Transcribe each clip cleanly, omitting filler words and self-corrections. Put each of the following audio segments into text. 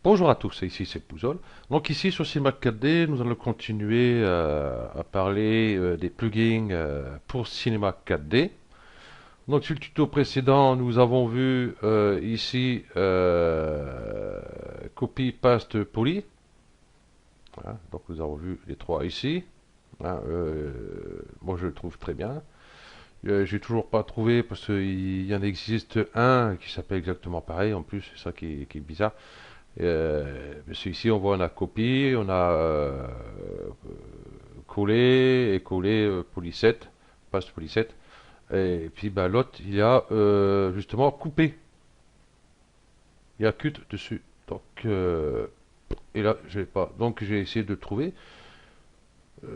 Bonjour à tous, ici c'est Pouzol. Donc ici sur Cinemac 4D, nous allons continuer à parler des plugins pour Cinemac 4D. Donc sur le tuto précédent, nous avons vu ici copy, paste, poly. Voilà, donc nous avons vu les trois ici. Hein, moi je le trouve très bien. J'ai toujours pas trouvé parce qu'il y en existe un qui s'appelle exactement pareil en plus, c'est ça qui est bizarre. Parce ici, on voit, on a copié, on a collé et collé Polyset, paste Polyset. Et puis bah, l'autre, il y a justement coupé. Il y a cut dessus. Donc, et là, je n'ai pas. Donc, j'ai essayé de trouver.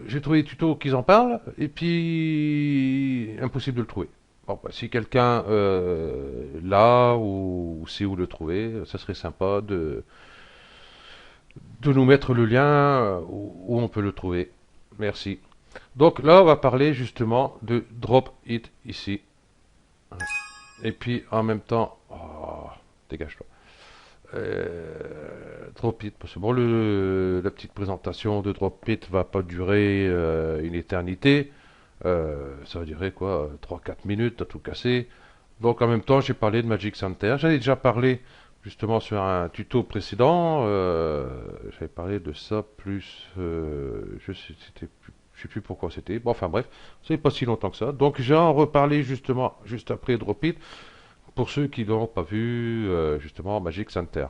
J'ai trouvé des tutos qui en parlent, et puis impossible de le trouver. Bon, bah, si quelqu'un l'a ou sait où le trouver, ça serait sympa de nous mettre le lien où on peut le trouver. Merci. Donc là, on va parler justement de Drop It ici. Et puis en même temps, oh, dégage-toi. Drop It, parce que bon, la petite présentation de Drop It va pas durer une éternité. Ça va durer quoi, 3 4 minutes à tout casser. Donc en même temps, j'ai parlé de Magic Center. J'avais déjà parlé justement sur un tuto précédent. J'avais parlé de ça plus. Je sais plus pourquoi c'était. Bon, enfin bref, c'est pas si longtemps que ça. Donc j'ai en reparlé justement juste après Drop It pour ceux qui n'ont pas vu justement Magic Center.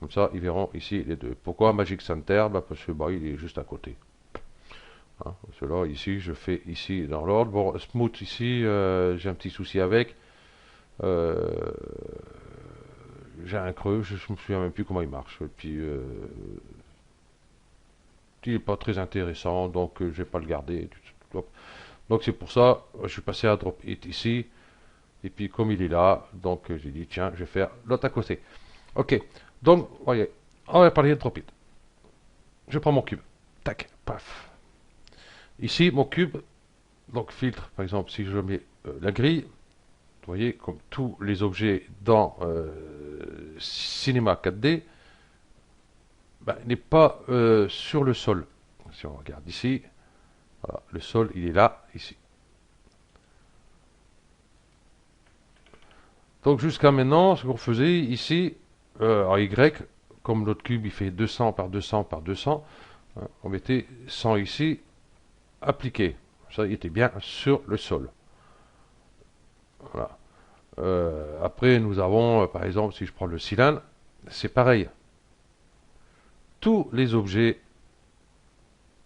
Comme ça, ils verront ici les deux. Pourquoi Magic Center? Bah, parce que bah, il est juste à côté. Hein. Cela ici, je fais ici dans l'ordre. Bon, Smooth ici, j'ai un petit souci avec. Euh, j'ai un creux, je me souviens même plus comment il marche. Et puis, il n'est pas très intéressant, donc je vais pas le garder. Donc c'est pour ça, je suis passé à Drop It ici. Et puis comme il est là, donc j'ai dit tiens, je vais faire l'autre à côté. Ok, donc voyez, on va parler de Drop It. Je prends mon cube. Tac, paf. Ici, mon cube, donc filtre, par exemple, si je mets la grille, vous voyez, comme tous les objets dans Cinema 4D, ben, n'est pas sur le sol. Si on regarde ici, voilà, le sol, il est là, ici. Donc jusqu'à maintenant, ce qu'on faisait ici, en Y, comme notre cube il fait 200 par 200 par 200, hein, on mettait 100 ici, appliqué. Ça, il était bien sur le sol. Voilà. Après, nous avons, par exemple, si je prends le cylindre, c'est pareil. Tous les objets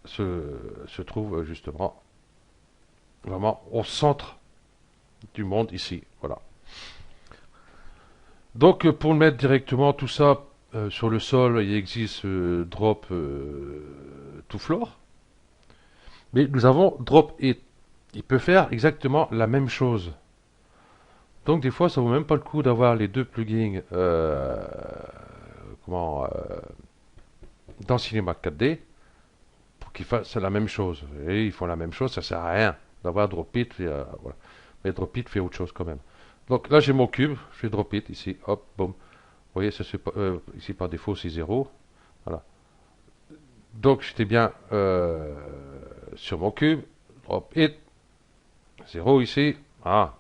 se trouvent justement vraiment au centre du monde ici. Voilà. Donc pour le mettre directement tout ça sur le sol, il existe drop to floor, mais nous avons drop it. Il peut faire exactement la même chose. Donc des fois, ça vaut même pas le coup d'avoir les deux plugins comment, dans Cinema 4D pour qu'ils fassent la même chose. Et ils font la même chose, ça sert à rien d'avoir drop it. Voilà. Mais drop it fait autre chose quand même. Donc là, j'ai mon cube, je fais drop it ici, hop, boum. Vous voyez, ça ici par défaut c'est 0. Voilà. Donc j'étais bien sur mon cube, drop it, 0 ici, ah,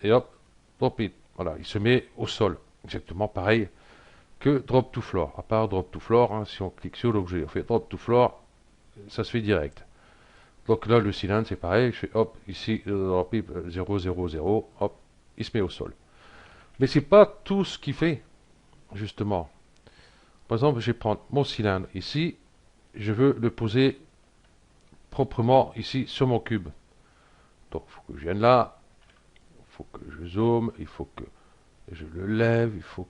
et hop, drop it. Voilà, il se met au sol. Exactement pareil que drop to floor. À part drop to floor, hein, si on clique sur l'objet, on fait drop to floor, ça se fait direct. Donc là, le cylindre, c'est pareil. Je fais hop, ici, drop it 0, 0, 0, hop, il se met au sol. Mais c'est pas tout ce qu'il fait, justement. Par exemple, je vais prendre mon cylindre ici, je veux le poser proprement ici sur mon cube. Donc il faut que je vienne là, il faut que je zoome, il faut que je le lève, il faut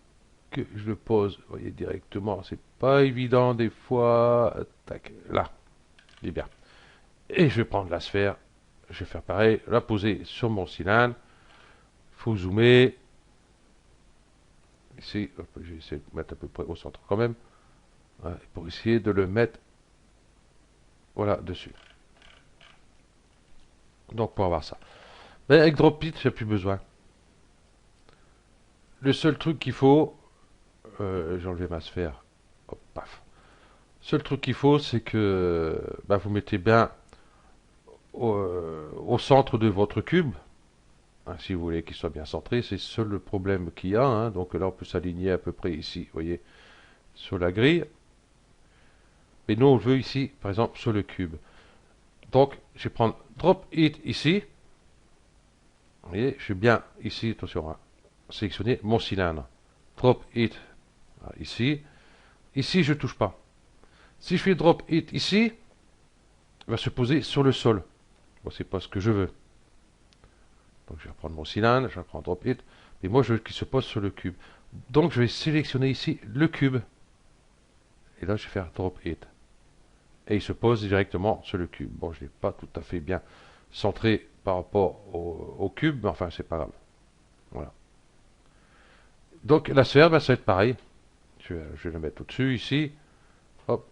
que je le pose, vous voyez, directement. C'est pas évident des fois. Tac, là, il est bien. Et je vais prendre la sphère, je vais faire pareil, la poser sur mon cylindre. Il faut zoomer. Ici, je vais essayer de mettre à peu près au centre quand même, hein, pour essayer de le mettre, voilà, dessus. Donc pour avoir ça. Mais avec Dropit, il n'y a plus besoin. Le seul truc qu'il faut, j'ai enlevé ma sphère. hop, paf. Seul truc qu'il faut, c'est que bah, vous mettez bien au centre de votre cube, hein, si vous voulez qu'il soit bien centré, c'est seul le problème qu'il y a, hein. Donc là, on peut s'aligner à peu près ici, vous voyez, sur la grille. Mais nous, on veut ici, par exemple, sur le cube. Donc, je vais prendre Drop It ici. Vous voyez, je suis bien ici, attention, hein, sélectionner mon cylindre. Drop It ici. Ici, je ne touche pas. Si je fais Drop It ici, il va se poser sur le sol. Bon, c'est pas ce que je veux. Donc, je vais prendre mon cylindre, je vais prendre Drop It. Mais moi, je veux qu'il se pose sur le cube. Donc, je vais sélectionner ici le cube. Et là, je vais faire Drop It. Et il se pose directement sur le cube. Bon, je ne l'ai pas tout à fait bien centré par rapport au cube, mais enfin, c'est pas grave. Voilà. Donc, la sphère, ben, ça va être pareil. Je vais le mettre au-dessus, ici. Hop.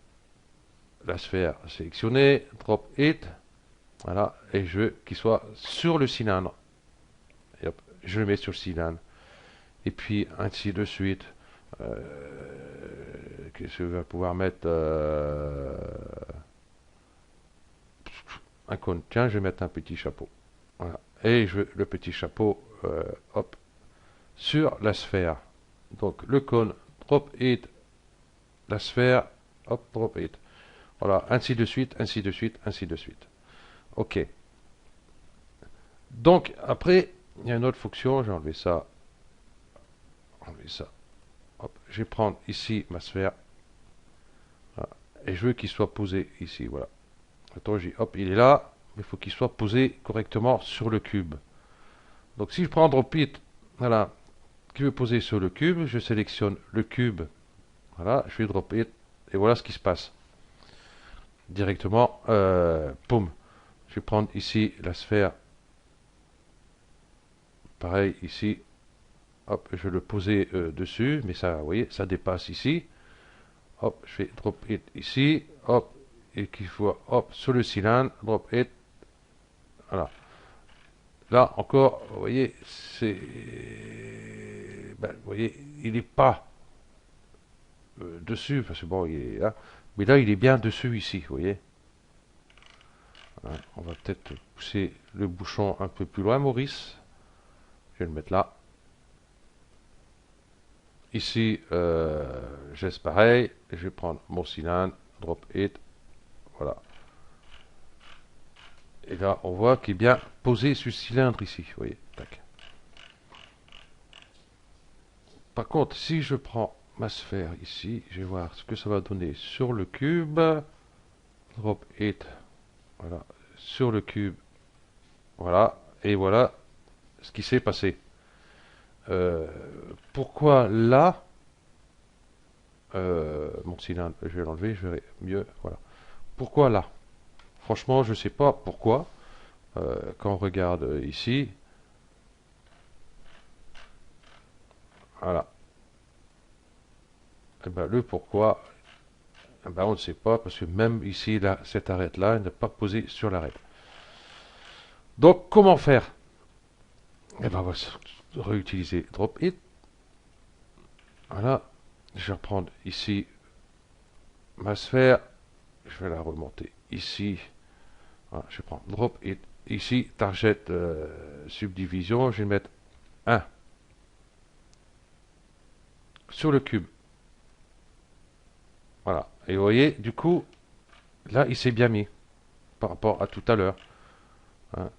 La sphère sélectionnée. Drop It. Voilà. Et je veux qu'il soit sur le cylindre. Et hop, je le mets sur le cylindre. Et puis, ainsi de suite. Qu'est-ce que je vais pouvoir mettre un cône. Tiens, je vais mettre un petit chapeau. Voilà. Et je veux le petit chapeau, hop, sur la sphère. Donc le cône, drop it, la sphère, hop, drop it. Voilà, ainsi de suite, ainsi de suite, ainsi de suite. Ok. Donc après, il y a une autre fonction, j'ai enlevé ça. Enlever ça. Hop, je vais prendre ici ma sphère. Voilà. Et je veux qu'il soit posé ici, voilà. Attends, hop, il est là, mais il faut qu'il soit posé correctement sur le cube. Donc si je prends Drop It, voilà, qui veut poser sur le cube, je sélectionne le cube, voilà, je fais Drop It, et voilà ce qui se passe. Directement, poum, je vais prendre ici la sphère, pareil ici, hop, je vais le poser dessus, mais ça, vous voyez, ça dépasse ici, hop, je fais Drop It ici, hop, et qu'il faut, hop, sur le cylindre, Drop It, voilà. Là encore, vous voyez, c'est, ben, vous voyez, il n'est pas dessus, parce que bon, il est là. Mais là, il est bien dessus ici, vous voyez. Hein, on va peut-être pousser le bouchon un peu plus loin, Maurice. Je vais le mettre là. Ici, geste pareil. Je vais prendre mon cylindre, drop it. Voilà. Et là, on voit qu'il est bien posé sur le cylindre ici, vous voyez. Tac. Par contre, si je prends ma sphère ici, je vais voir ce que ça va donner sur le cube. Drop it. Voilà. Sur le cube. Voilà. Et voilà ce qui s'est passé. Pourquoi là mon cylindre, je vais l'enlever, je verrai mieux. Voilà. Pourquoi là? Franchement, je ne sais pas pourquoi. Quand on regarde ici, voilà. Et ben, le pourquoi, eh ben, on ne sait pas, parce que même ici, là, cette arête-là, elle n'est pas posée sur l'arête. Donc, comment faire? Eh ben, on va réutiliser Drop It. Voilà. Je vais reprendre ici ma sphère. Je vais la remonter ici. Voilà, je prends Drop It. Ici, Target Subdivision. Je vais mettre 1 sur le cube. Voilà. Et vous voyez, du coup, là, il s'est bien mis par rapport à tout à l'heure. Hein.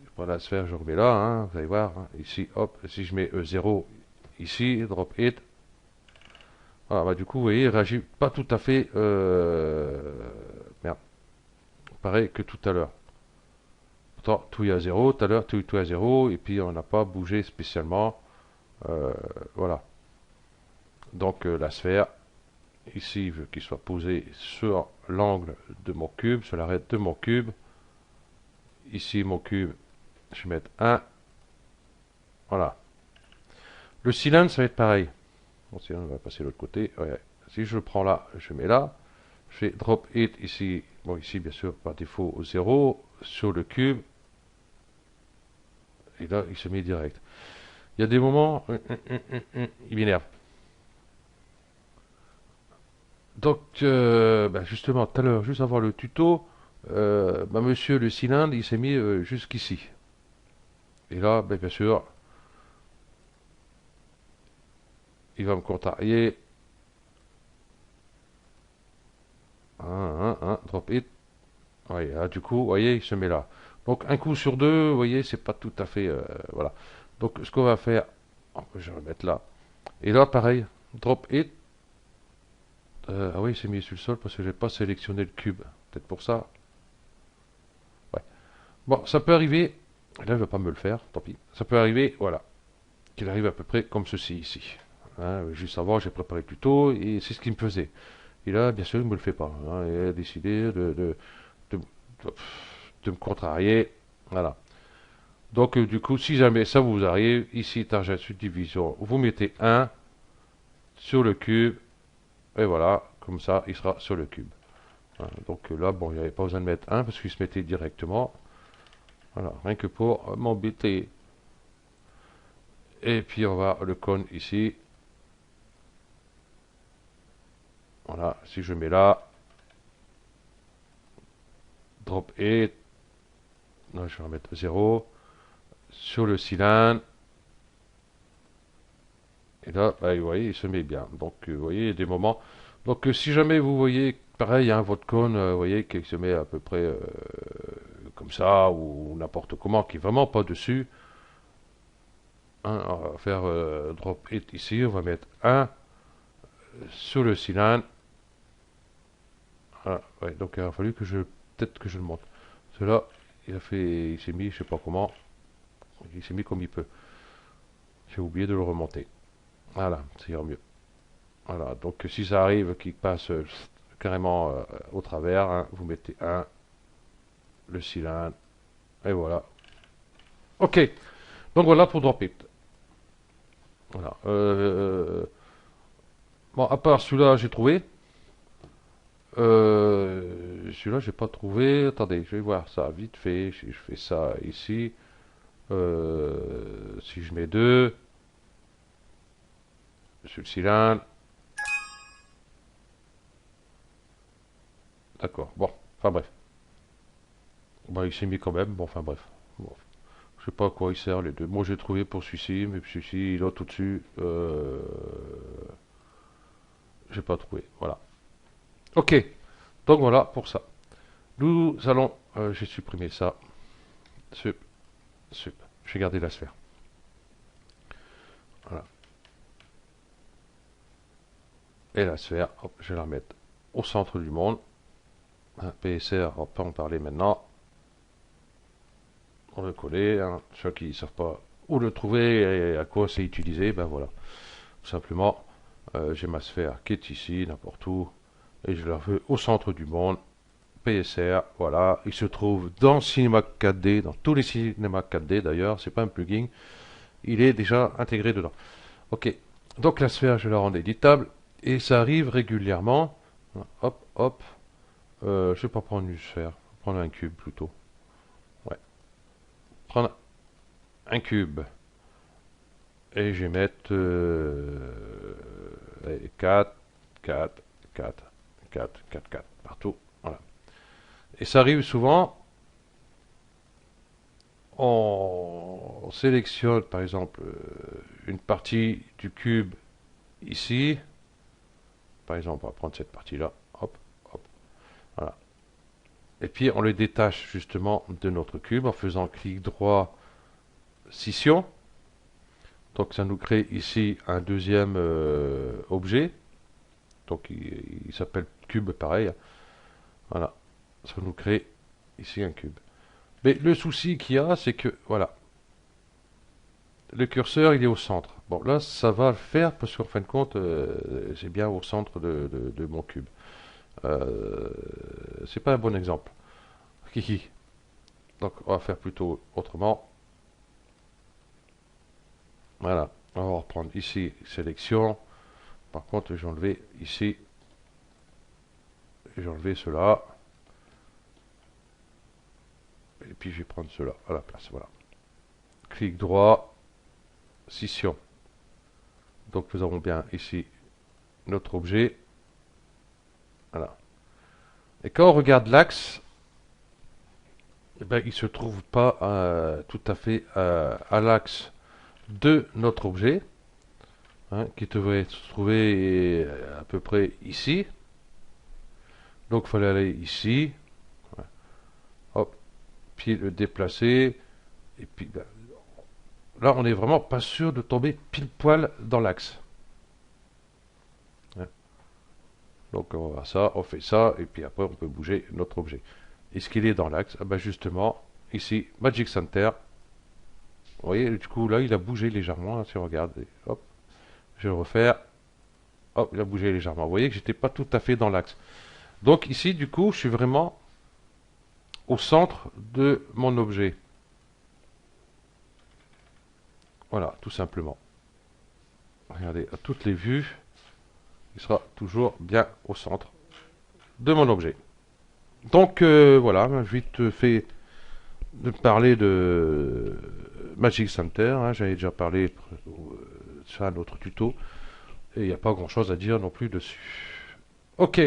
Je prends la sphère, je remets là. Hein, vous allez voir. Hein. Ici, hop. Si je mets 0 ici, Drop It. Voilà, bah, du coup, vous voyez, il réagit pas tout à fait merde, pareil que tout à l'heure. Pourtant, tout est à 0, tout à l'heure, tout est à 0, et puis on n'a pas bougé spécialement. Voilà. Donc la sphère, ici, je veux qu'il soit posé sur l'angle de mon cube, sur l'arête de mon cube. Ici, mon cube, je vais mettre 1. Voilà. Le cylindre, ça va être pareil. Mon cylindre va passer de l'autre côté. Ouais. Si je le prends là, je mets là. Je fais drop it ici. Bon, ici, bien sûr, par défaut, au 0. Sur le cube. Et là, il se met direct. Il y a des moments, il m'énerve. Donc, bah, justement, tout à l'heure, juste avant le tuto, bah, monsieur le cylindre, il s'est mis jusqu'ici. Et là, bah, bien sûr, il va me contrarier. Drop it. Ouais, là, du coup, vous voyez, il se met là. Donc, un coup sur deux, vous voyez, c'est pas tout à fait... voilà. Donc, ce qu'on va faire, je vais remettre là. Et là, pareil, drop it. Ah oui, il s'est mis sur le sol parce que j'ai pas sélectionné le cube. Peut-être pour ça. Ouais. Bon, ça peut arriver. Là, je vais pas me le faire, tant pis. Ça peut arriver, voilà, qu'il arrive à peu près comme ceci ici. Hein, juste avant, j'ai préparé le tuto et c'est ce qu'il me faisait. Et là, bien sûr, il ne me le fait pas. Hein, il a décidé de, de me contrarier. Voilà. Donc, du coup, si jamais ça vous arrive, ici, tangente subdivision, vous mettez un sur le cube, et voilà, comme ça, il sera sur le cube. Hein, donc là, bon, il n'y avait pas besoin de mettre un parce qu'il se mettait directement. Voilà, rien que pour m'embêter. Et puis, on va le cône ici. Voilà, si je mets là, drop it, non, je vais remettre 0 sur le cylindre. Et là, bah, vous voyez, il se met bien. Donc, vous voyez, il y a des moments. Donc, si jamais vous voyez, pareil, hein, votre cône, vous voyez, qui se met à peu près comme ça, ou n'importe comment, qui est vraiment pas dessus, hein, on va faire drop it ici, on va mettre un sur le cylindre. Voilà, ouais, donc il a fallu que peut-être que je le monte. Cela, il s'est mis, je sais pas comment, il s'est mis comme il peut. J'ai oublié de le remonter. Voilà, ça ira mieux. Voilà, donc si ça arrive qu'il passe carrément au travers, hein, vous mettez un, le cylindre, et voilà. Ok, donc voilà pour drop it. Voilà. Bon, à part celui-là, j'ai trouvé. Celui-là, j'ai pas trouvé. Attendez, je vais voir ça vite fait. Si je fais ça ici, si je mets deux sur le cylindre, d'accord. Bon, enfin bref. Bon, il s'est mis quand même. Bon, enfin bref. Bon, je sais pas à quoi il sert les deux. Moi, j'ai trouvé pour celui-ci, mais celui-ci, l'autre au-dessus, j'ai pas trouvé. Voilà. Ok. Donc voilà pour ça. Nous allons. J'ai supprimé ça. Sup, sup. Je vais garder la sphère. Voilà. Et la sphère, hop, je vais la remettre au centre du monde. PSR, on va pas en parler maintenant. On va le coller. Hein. Ceux qui ne savent pas où le trouver et à quoi c'est utilisé, ben voilà. Tout simplement, j'ai ma sphère qui est ici, n'importe où, et je la veux au centre du monde. PSR, voilà, il se trouve dans Cinema 4D, dans tous les cinémas 4D d'ailleurs, c'est pas un plugin, il est déjà intégré dedans. Ok, donc la sphère, je la rends éditable, et ça arrive régulièrement. Hop, hop, je vais pas prendre une sphère, je vais prendre un cube plutôt. Ouais, prendre un cube, et je vais mettre 4, 4, 4, 4, 4, 4, partout. Voilà. Et ça arrive souvent, on sélectionne par exemple une partie du cube ici. Par exemple, on va prendre cette partie-là. Hop, hop, voilà. Et puis on le détache justement de notre cube en faisant clic droit, scission. Donc ça nous crée ici un deuxième objet. Donc il s'appelle cube pareil. Voilà. Ça nous crée ici un cube. Mais le souci qu'il y a, c'est que, voilà, le curseur, il est au centre. Bon, là, ça va le faire parce qu'en fin de compte, c'est bien au centre de mon cube. Euh, c'est pas un bon exemple. Kiki. Donc, on va faire plutôt autrement. Voilà. On va reprendre ici, sélection. Par contre, j'ai enlevé ici. J'ai enlevé cela. Et puis, je vais prendre cela à la place. Voilà. Clic droit, scission. Donc, nous avons bien ici notre objet. Voilà. Et quand on regarde l'axe, eh ben, il ne se trouve pas tout à fait à l'axe de notre objet, hein, qui devrait se trouver à peu près ici. Donc il fallait aller ici, ouais. Hop, puis le déplacer, et puis ben, là on n'est vraiment pas sûr de tomber pile poil dans l'axe. Hein. Donc on va ça, on fait ça, et puis après on peut bouger notre objet. Est-ce qu'il est dans l'axe? Ah ben justement, ici, Magic Center. Vous voyez, du coup là il a bougé légèrement, hein, si on regarde. Et hop, je vais le refaire. Hop, il a bougé légèrement. Vous voyez que j'étais pas tout à fait dans l'axe. Donc ici, du coup, je suis vraiment au centre de mon objet. Voilà, tout simplement. Regardez, à toutes les vues, il sera toujours bien au centre de mon objet. Donc voilà, je vite fait de parler de Magic Center. Hein, j'avais déjà parlé de ça dans notre tuto. Et il n'y a pas grand chose à dire non plus dessus. Ok,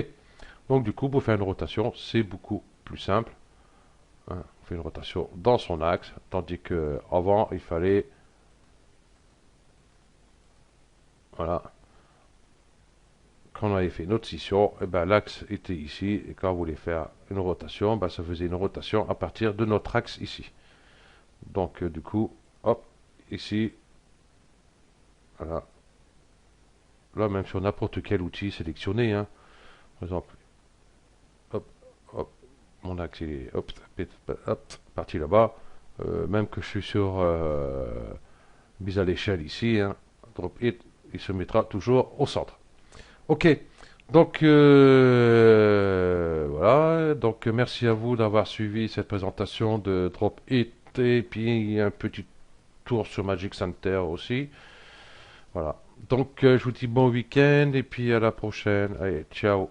donc du coup, pour faire une rotation, c'est beaucoup plus simple. Hein. On fait une rotation dans son axe, tandis que avant, il fallait, voilà, quand on avait fait notre scission, eh ben, l'axe était ici, et quand on voulait faire une rotation, ben, ça faisait une rotation à partir de notre axe ici. Donc du coup, hop, ici, voilà, là même sur n'importe quel outil sélectionné, hein, par exemple, hop, hop, mon axe il est hop, hop, parti là-bas, même que je suis sur mise à l'échelle ici, hein, drop it, il se mettra toujours au centre. Ok, donc voilà, donc merci à vous d'avoir suivi cette présentation de Drop It et puis un petit tour sur Magic Center aussi. Voilà, donc je vous dis bon week-end et puis à la prochaine. Allez, ciao.